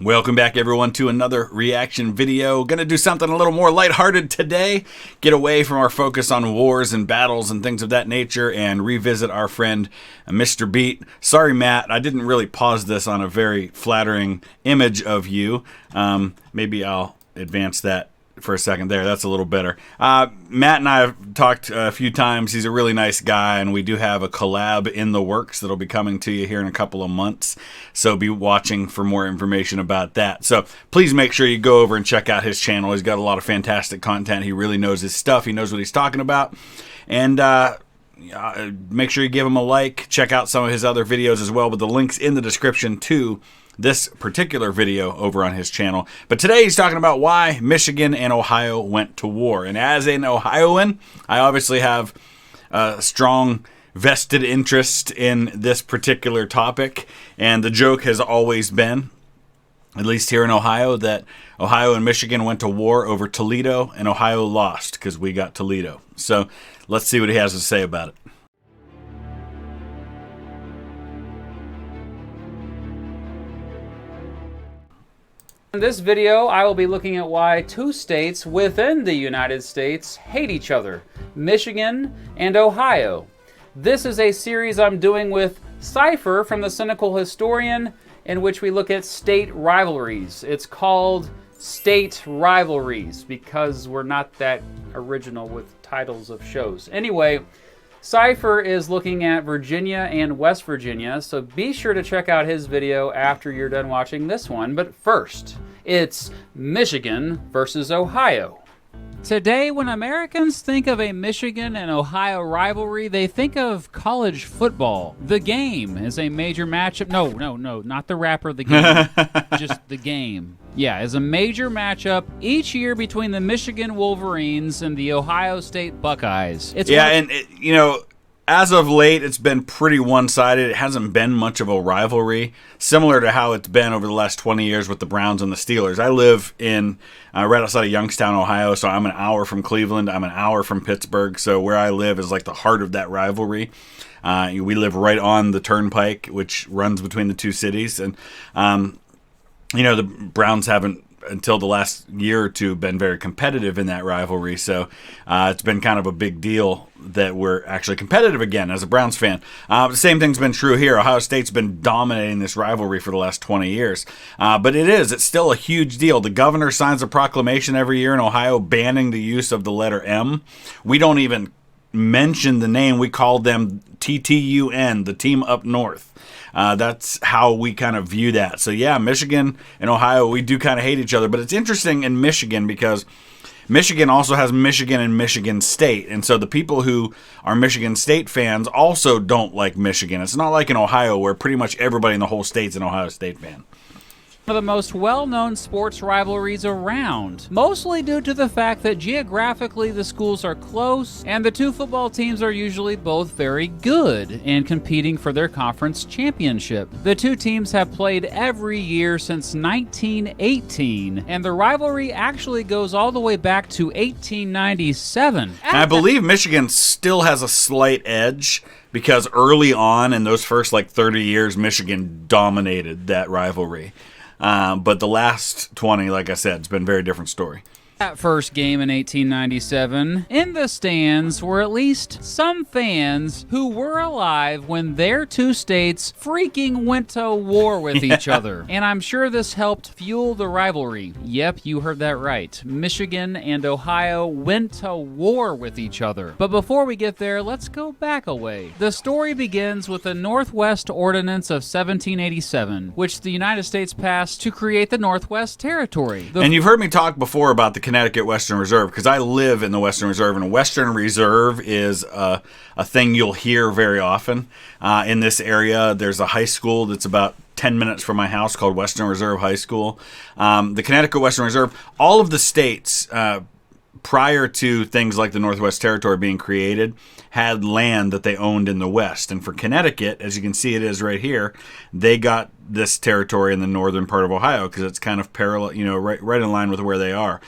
Welcome back, everyone, to another reaction video. Gonna do something a little more lighthearted today. Get away from our focus on wars and battles and things of that nature and revisit our friend Mr. Beat. Sorry, Matt, I didn't really pause this on a very flattering image of you. Maybe I'll advance that for a second there. That's a little better. Matt and I have talked a few times. He's a really nice guy, and we do have a collab in the works that'll be coming to you here in a couple of months. So be watching for more information about that. So please make sure you go over and check out his channel. He's got a lot of fantastic content. He really knows his stuff. He knows what he's talking about. And make sure you give him a like. Check out some of his other videos as well, with the links in the description to this particular video over on his channel. But today he's talking about why Michigan and Ohio went to war. And as an Ohioan, I obviously have a strong vested interest in this particular topic. And the joke has always been, at least here in Ohio, that Ohio and Michigan went to war over Toledo, and Ohio lost because we got Toledo. So let's see what he has to say about it. In this video, I will be looking at why two states within the United States hate each other, Michigan and Ohio. This is a series I'm doing with Cypher from the Cynical Historian, in which we look at state rivalries. It's called State Rivalries because we're not that original with titles of shows. Anyway, Cypher is looking at Virginia and West Virginia, so be sure to check out his video after you're done watching this one. But first, it's Michigan versus Ohio. Today, when Americans think of a Michigan and Ohio rivalry, they think of college football. The Game is a major matchup. No, not the rapper, The Game. Just The Game. Yeah, is a major matchup each year between the Michigan Wolverines and the Ohio State Buckeyes. As of late, it's been pretty one-sided. It hasn't been much of a rivalry, similar to how it's been over the last 20 years with the Browns and the Steelers. I live in right outside of Youngstown, Ohio, so I'm an hour from Cleveland. I'm an hour from Pittsburgh, so where I live is like the heart of that rivalry. We live right on the turnpike, which runs between the two cities, and the Browns haven't, until the last year or two, been very competitive in that rivalry. So it's been kind of a big deal that we're actually competitive again as a Browns fan. The same thing's been true here. Ohio State's been dominating this rivalry for the last 20 years. But it's still a huge deal. The governor signs a proclamation every year in Ohio banning the use of the letter M. We don't even mention the name. We call them TTUN, the team up north. That's how we kind of view that. So yeah, Michigan and Ohio, we do kind of hate each other. But it's interesting in Michigan because Michigan also has Michigan and Michigan State. And so the people who are Michigan State fans also don't like Michigan. It's not like in Ohio where pretty much everybody in the whole state's an Ohio State fan. One of the most well-known sports rivalries around, mostly due to the fact that geographically the schools are close and the two football teams are usually both very good and competing for their conference championship. The two teams have played every year since 1918, and the rivalry actually goes all the way back to 1897. I believe Michigan still has a slight edge because early on in those first 30 years, Michigan dominated that rivalry. But the last 20, like I said, it's been a very different story. That first game in 1897, in the stands were at least some fans who were alive when their two states freaking went to war with each other. And I'm sure this helped fuel the rivalry. Yep, you heard that right. Michigan and Ohio went to war with each other. But before we get there, let's go back a way. The story begins with the Northwest Ordinance of 1787, which the United States passed to create the Northwest Territory. And you've heard me talk before about the Connecticut Western Reserve, because I live in the Western Reserve, and a Western Reserve is a thing you'll hear very often. In this area, there's a high school that's about 10 minutes from my house called Western Reserve High School. The Connecticut Western Reserve, all of the states prior to things like the Northwest Territory being created, had land that they owned in the West. And for Connecticut, as you can see it is right here, they got this territory in the northern part of Ohio because it's kind of parallel, right in line with where they are.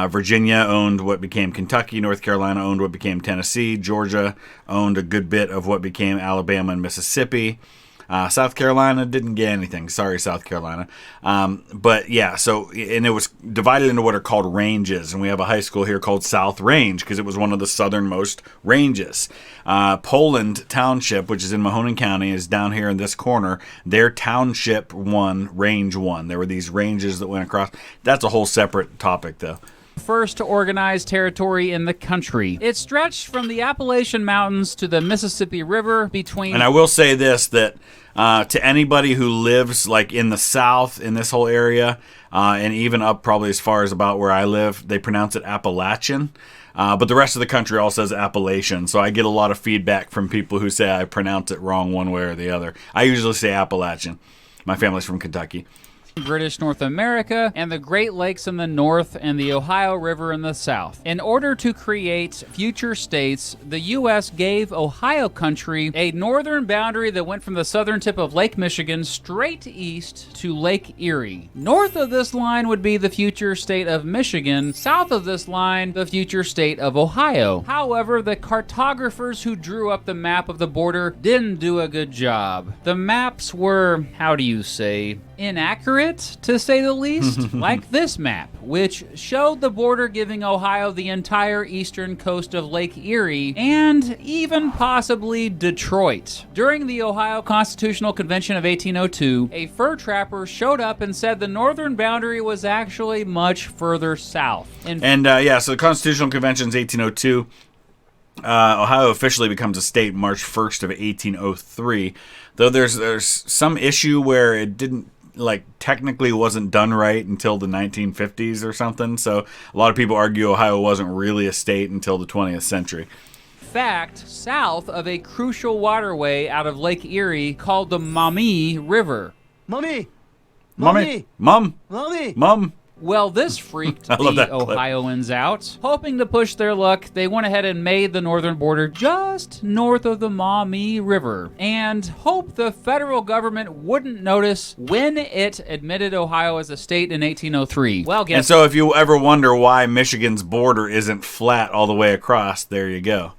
Virginia owned what became Kentucky. North Carolina owned what became Tennessee. Georgia owned a good bit of what became Alabama and Mississippi. South Carolina didn't get anything. Sorry, South Carolina. But yeah, so, and it was divided into what are called ranges. And we have a high school here called South Range because it was one of the southernmost ranges. Poland Township, which is in Mahoning County, is down here in this corner. Their Township 1, Range 1. There were these ranges that went across. That's a whole separate topic, though. First organized territory in the country. It stretched from the Appalachian Mountains to the Mississippi River between... And I will say this, that to anybody who lives like in the South, in this whole area, and even up probably as far as about where I live, they pronounce it Appalachian. But the rest of the country all says Appalachian. So I get a lot of feedback from people who say I pronounce it wrong one way or the other. I usually say Appalachian. My family's from Kentucky. British North America, and the Great Lakes in the north and the Ohio River in the south. In order to create future states, the U.S. gave Ohio country a northern boundary that went from the southern tip of Lake Michigan straight east to Lake Erie. North of this line would be the future state of Michigan. South of this line, the future state of Ohio. However, the cartographers who drew up the map of the border didn't do a good job. The maps were, how do you say, inaccurate, to say the least, like this map, which showed the border giving Ohio the entire eastern coast of Lake Erie and even possibly Detroit. During the Ohio Constitutional Convention of 1802, a fur trapper showed up and said the northern boundary was actually much further south. So the Constitutional Convention is 1802. Ohio officially becomes a state March 1st of 1803, though there's some issue where it didn't, like, technically wasn't done right until the 1950s or something. So a lot of people argue Ohio wasn't really a state until the 20th century. Fact, south of a crucial waterway out of Lake Erie called the Maumee River. Mommy! Mommy! Mom! Mommy! Mom! Well, this freaked the Ohioans out. Hoping to push their luck, they went ahead and made the northern border just north of the Maumee River and hoped the federal government wouldn't notice when it admitted Ohio as a state in 1803. Well, And so if you ever wonder why Michigan's border isn't flat all the way across, there you go.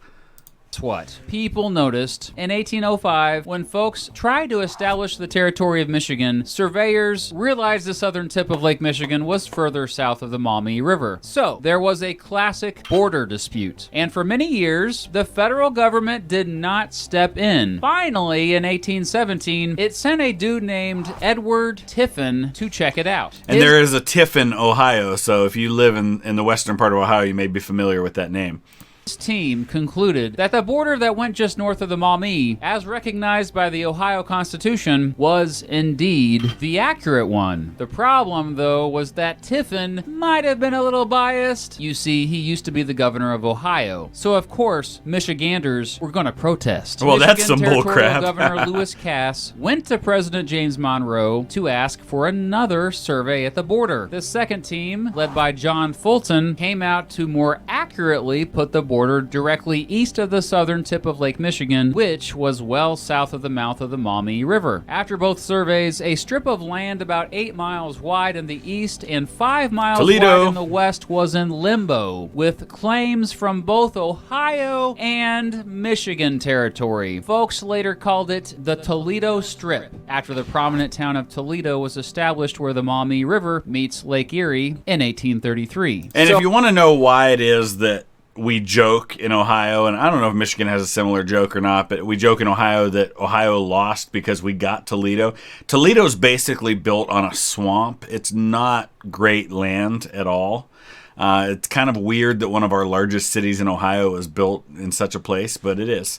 What? People noticed in 1805 when folks tried to establish the territory of Michigan, surveyors realized the southern tip of Lake Michigan was further south of the Maumee River. So there was a classic border dispute. And for many years, the federal government did not step in. Finally, in 1817, it sent a dude named Edward Tiffin to check it out. And there is a Tiffin, Ohio, so if you live in the western part of Ohio, you may be familiar with that name. His team concluded that the border that went just north of the Maumee, as recognized by the Ohio Constitution, was indeed the accurate one. The problem, though, was that Tiffin might have been a little biased. You see, he used to be the governor of Ohio. So, of course, Michiganders were going to protest. Well, that's some Territorial bullcrap. Governor Lewis Cass went to President James Monroe to ask for another survey at the border. The second team, led by John Fulton, came out to more accurately put the border directly east of the southern tip of Lake Michigan, which was well south of the mouth of the Maumee River. After both surveys, a strip of land about 8 miles wide in the east and 5 miles Toledo wide in the west was in limbo, with claims from both Ohio and Michigan territory. Folks later called it the Toledo Strip, after the prominent town of Toledo was established where the Maumee River meets Lake Erie in 1833. And if you want to know why it is that we joke in Ohio, and I don't know if Michigan has a similar joke or not, but we joke in Ohio that Ohio lost because we got Toledo. Toledo's basically built on a swamp. It's not great land at all. It's kind of weird that one of our largest cities in Ohio is built in such a place, but it is.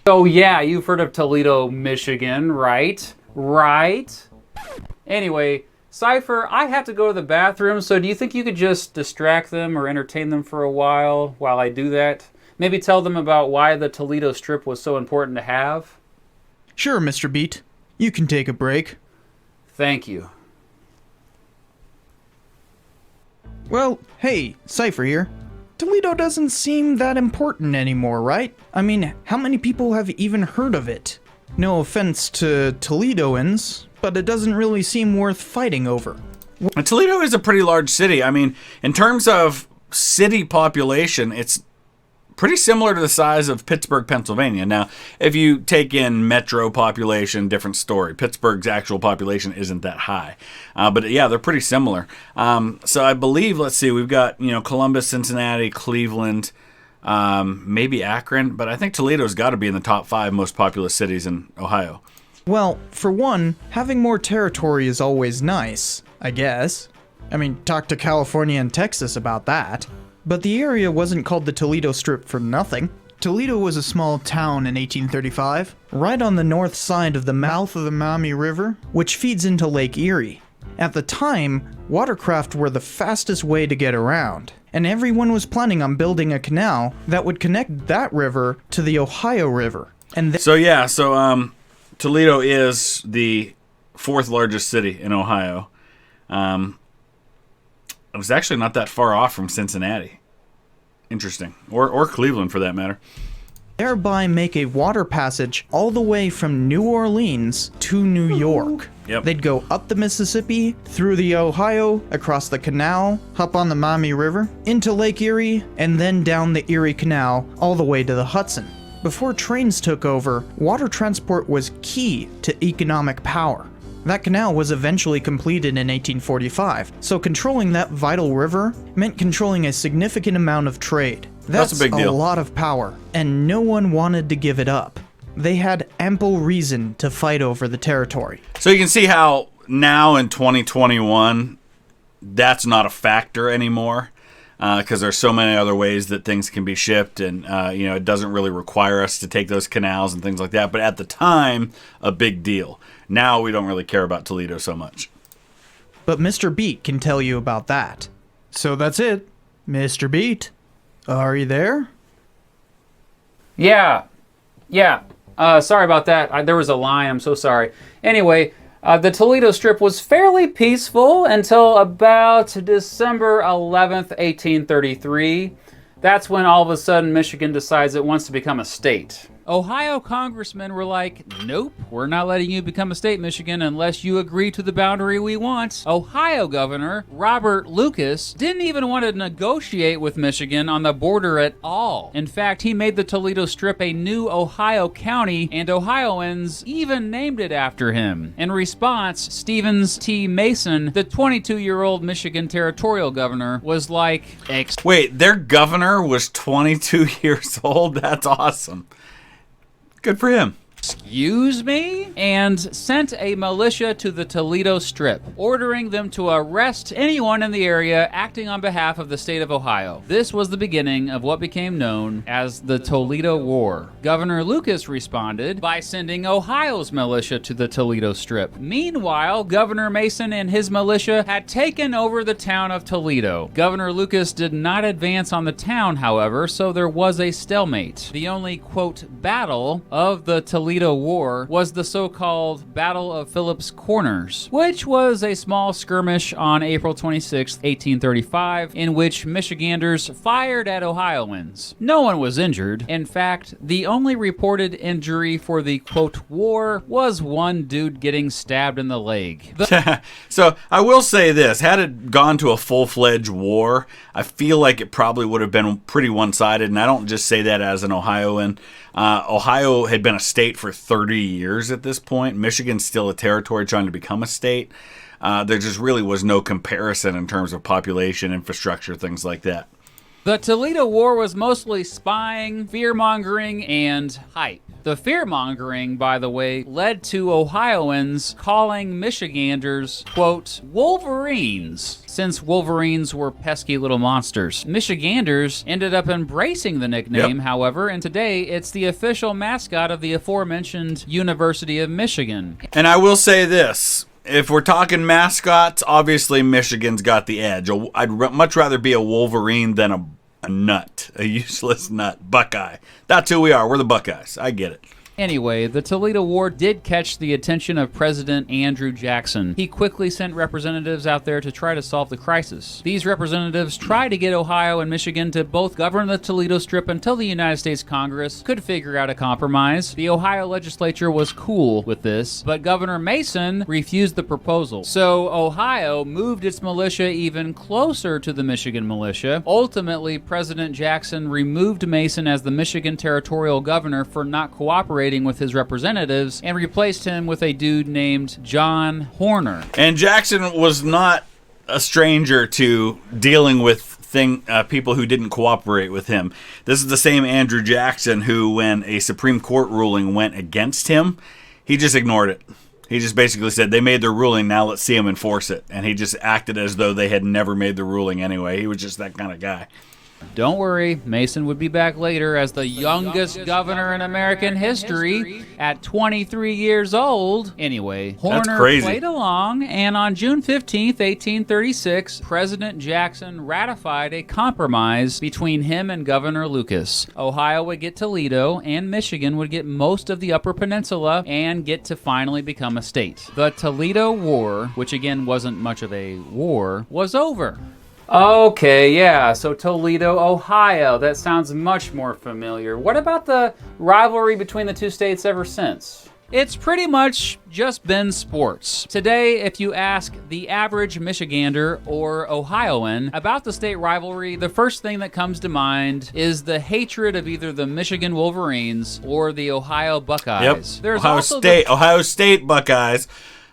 So yeah, you've heard of Toledo, Michigan, right? Right? Anyway, Cypher, I have to go to the bathroom, so do you think you could just distract them or entertain them for a while I do that? Maybe tell them about why the Toledo Strip was so important to have? Sure, Mr. Beat. You can take a break. Thank you. Well, hey, Cypher here. Toledo doesn't seem that important anymore, right? I mean, how many people have even heard of it? No offense to Toledoans, but it doesn't really seem worth fighting over. And Toledo is a pretty large city. I mean, in terms of city population, it's pretty similar to the size of Pittsburgh, Pennsylvania. Now, if you take in metro population, different story. Pittsburgh's actual population isn't that high. But yeah, they're pretty similar. So I believe, let's see, we've got, Columbus, Cincinnati, Cleveland, maybe Akron, but I think Toledo's got to be in the top 5 most populous cities in Ohio. Well, for one, having more territory is always nice, I guess. I mean, talk to California and Texas about that. But the area wasn't called the Toledo Strip for nothing. Toledo was a small town in 1835, right on the north side of the mouth of the Maumee River, which feeds into Lake Erie. At the time, watercraft were the fastest way to get around, and everyone was planning on building a canal that would connect that river to the Ohio River. And So Toledo is the 4th largest city in Ohio. It was actually not that far off from Cincinnati. Interesting. Or Cleveland, for that matter. Thereby make a water passage all the way from New Orleans to New York. Yep. They'd go up the Mississippi, through the Ohio, across the canal, up on the Maumee River, into Lake Erie, and then down the Erie Canal all the way to the Hudson. Before trains took over, water transport was key to economic power. That canal was eventually completed in 1845, so controlling that vital river meant controlling a significant amount of trade. That's a big deal. A lot of power, and no one wanted to give it up. They had ample reason to fight over the territory. So you can see how now in 2021, that's not a factor anymore, because there's so many other ways that things can be shipped, and it doesn't really require us to take those canals and things like that. But at the time, a big deal. Now we don't really care about Toledo so much. But Mr. Beat can tell you about that. So that's it. Mr. Beat, are you there? Yeah. Sorry about that. There was a line. I'm so sorry. Anyway, the Toledo Strip was fairly peaceful until about December 11th, 1833. That's when all of a sudden Michigan decides it wants to become a state. Ohio congressmen were like, nope, we're not letting you become a state, Michigan, unless you agree to the boundary we want. Ohio Governor Robert Lucas didn't even want to negotiate with Michigan on the border at all. In fact, he made the Toledo Strip a new Ohio county, and Ohioans even named it after him. In response, Stevens T. Mason, the 22-year-old Michigan territorial governor, was like, Wait, their governor was 22 years old? That's awesome. Good for him. excuse me? And sent a militia to the Toledo Strip, ordering them to arrest anyone in the area acting on behalf of the state of Ohio. This was the beginning of what became known as the Toledo War. Governor Lucas responded by sending Ohio's militia to the Toledo Strip. Meanwhile, Governor Mason and his militia had taken over the town of Toledo. Governor Lucas did not advance on the town, however, so there was a stalemate. The only, quote, battle of the Toledo War was the so-called Battle of Phillips Corners, which was a small skirmish on April 26, 1835, in which Michiganders fired at Ohioans. No one was injured. In fact, the only reported injury for the, quote, war was one dude getting stabbed in the leg. So I will say this, had it gone to a full-fledged war, I feel like it probably would have been pretty one-sided, and I don't just say that as an Ohioan. Ohio had been a state for 30 years at this point. Michigan's still a territory trying to become a state. There just really was no comparison in terms of population, infrastructure, things like that. The Toledo War was mostly spying, fear-mongering, and hype. The fear-mongering, by the way, led to Ohioans calling Michiganders, quote, Wolverines, since Wolverines were pesky little monsters. Michiganders ended up embracing the nickname, however, and today it's the official mascot of the aforementioned University of Michigan. And I will say this. If we're talking mascots, obviously Michigan's got the edge. I'd much rather be a Wolverine than a nut, a useless nut, Buckeye. That's who we are. We're the Buckeyes. I get it. Anyway, the Toledo War did catch the attention of President Andrew Jackson. He quickly sent representatives out there to try to solve the crisis. These representatives tried to get Ohio and Michigan to both govern the Toledo Strip until the United States Congress could figure out a compromise. The Ohio legislature was cool with this, but Governor Mason refused the proposal. So Ohio moved its militia even closer to the Michigan militia. Ultimately, President Jackson removed Mason as the Michigan territorial governor for not cooperating with his representatives and replaced him with a dude named John Horner. And Jackson was not a stranger to dealing with people who didn't cooperate with him. This is the same Andrew Jackson who, when a Supreme Court ruling went against him, he just ignored it. He just basically said, they made their ruling, now let's see them enforce it. And he just acted as though they had never made the ruling anyway. He was just that kind of guy. Don't worry, Mason would be back later as the youngest governor in American history at 23 years old. Anyway, Horner played along, and on June 15th, 1836, President Jackson ratified a compromise between him and Governor Lucas. Ohio would get Toledo, and Michigan would get most of the Upper Peninsula and get to finally become a state. The Toledo War, which again wasn't much of a war, was over. Okay, yeah, so Toledo, Ohio. That sounds much more familiar. What about the rivalry between the two states ever since? It's pretty much just been sports. Today, if you ask the average Michigander or Ohioan about the state rivalry, the first thing that comes to mind is the hatred of either the Michigan Wolverines or the Ohio Buckeyes. Yep. There's Ohio State Buckeyes.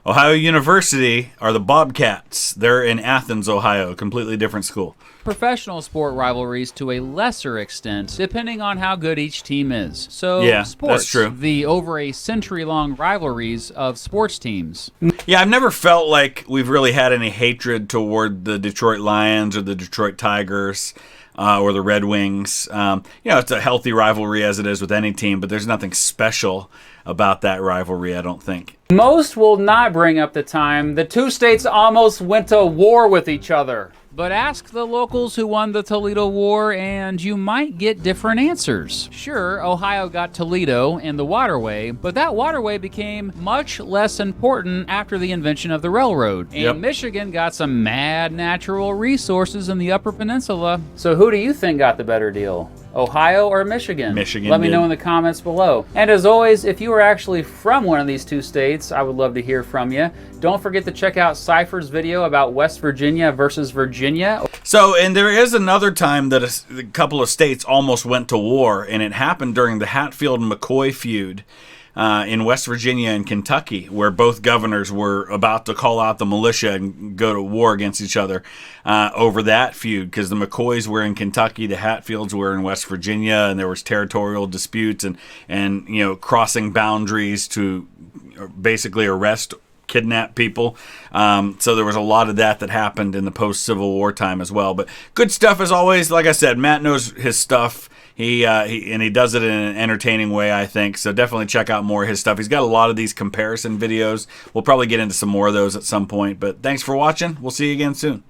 Ohio University are the Bobcats. They're in Athens, Ohio, completely different school. Professional sport rivalries to a lesser extent, depending on how good each team is. So, yeah, sports, that's true. The over a century-long rivalries of sports teams. Yeah, I've never felt like we've really had any hatred toward the Detroit Lions or the Detroit Tigers. Or the Red Wings. It's a healthy rivalry as it is with any team, but there's nothing special about that rivalry, I don't think. Most will not bring up the time the two states almost went to war with each other. But ask the locals who won the Toledo War and you might get different answers. Sure, Ohio got Toledo and the waterway, but that waterway became much less important after the invention of the railroad. And Michigan got some mad natural resources in the Upper Peninsula. So who do you think got the better deal? Ohio or Michigan? Michigan. Let me know in the comments below. And as always, if you are actually from one of these two states, I would love to hear from you. Don't forget to check out Cypher's video about West Virginia versus Virginia. So, and there is another time that a couple of states almost went to war, and it happened during the Hatfield-McCoy feud. In West Virginia and Kentucky, where both governors were about to call out the militia and go to war against each other over that feud, because the McCoys were in Kentucky, the Hatfields were in West Virginia, and there was territorial disputes and crossing boundaries to basically arrest, kidnap people. So there was a lot of that happened in the post-Civil War time as well. But good stuff as always. Like I said, Matt knows his stuff. He does it in an entertaining way, I think. So definitely check out more of his stuff. He's got a lot of these comparison videos. We'll probably get into some more of those at some point. But thanks for watching. We'll see you again soon.